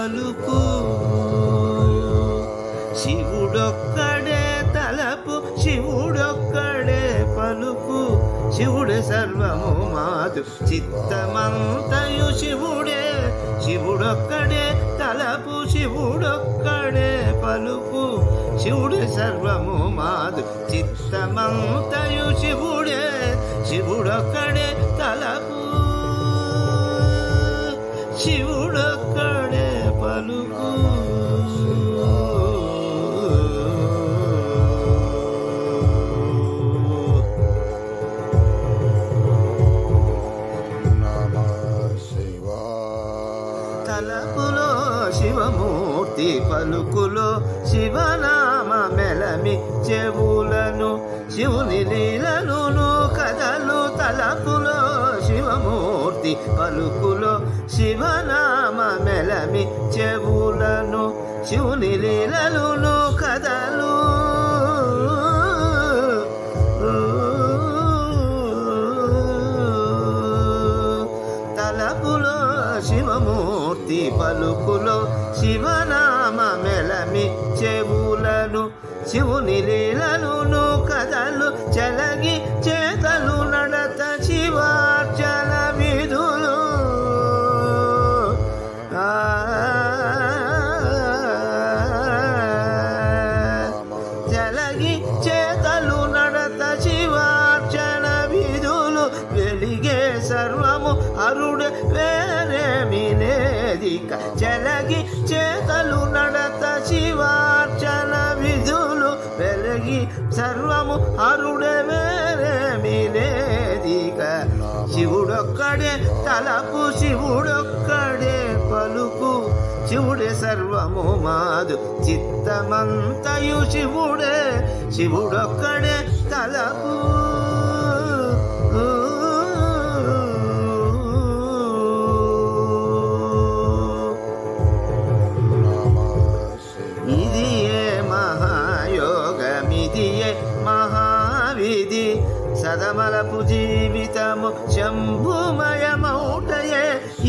పలుకు శివుడొక్కడే తలపు శివుడొక్కడే పలుకు శివుడే సర్వము మాదు చిత్తమంతయు శివుడే శివుడొక్కడే తలపు శివుడొక్కడే పలుకు శివుడే సర్వము మాదు చిత్తమంతయు శివుడే శివుడొక్కడే తలపు శివుడొక్కడే పలుకు తలపులో శివమూర్తి పలుకులో శివనామ మెలమి చెవులను శివుని లీలలును కథలు తలపులో శివమూర్తి పలుకులో శివనామ మెలమి చెవులను శివుని లీలలును కథలు తలపులో శివమూర్తి పలుకులో శివనామ మెలమి చెవులను శివుని లీలలును కథలు చెలగి చేతలు నడత శివార్చన విధులు చెలగి చేతలు నడత శివార్చన విధులు వెలిగే సర్వము అరుడు వేరేమినేదిక చెలగి చేతలు నడత శివార్చన విధులు వెలిగి సర్వము అరుడు వేరేమినేదిక శివుడొక్కడే తలపు శివుడొక్కడే పలుకు శివుడే సర్వము మాదు చిత్తమంతయు శివుడే శివుడొక్కడే తలపు ఇదియే మహాయోగమిదియే మహావిధి సదమలపు జీవితము శంభుమయమౌటయే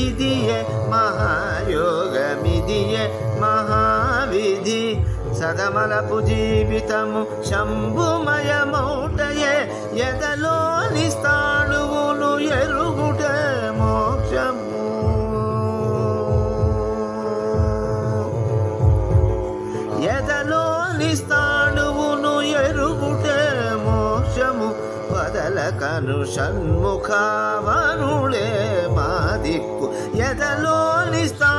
ఇదియే మహాయోగమిదియే మహావిధి సదమలపు జీవితము శంభుమయమౌటయే ఎదలోని స్థాణువును ఎరుగుటే మోక్షము ఎదలోని స్థాణువును ఎరుగుటే మోక్షము వదలకను షణ్ముఖావనుడే మా దిక్కు ఎదలోని స్థా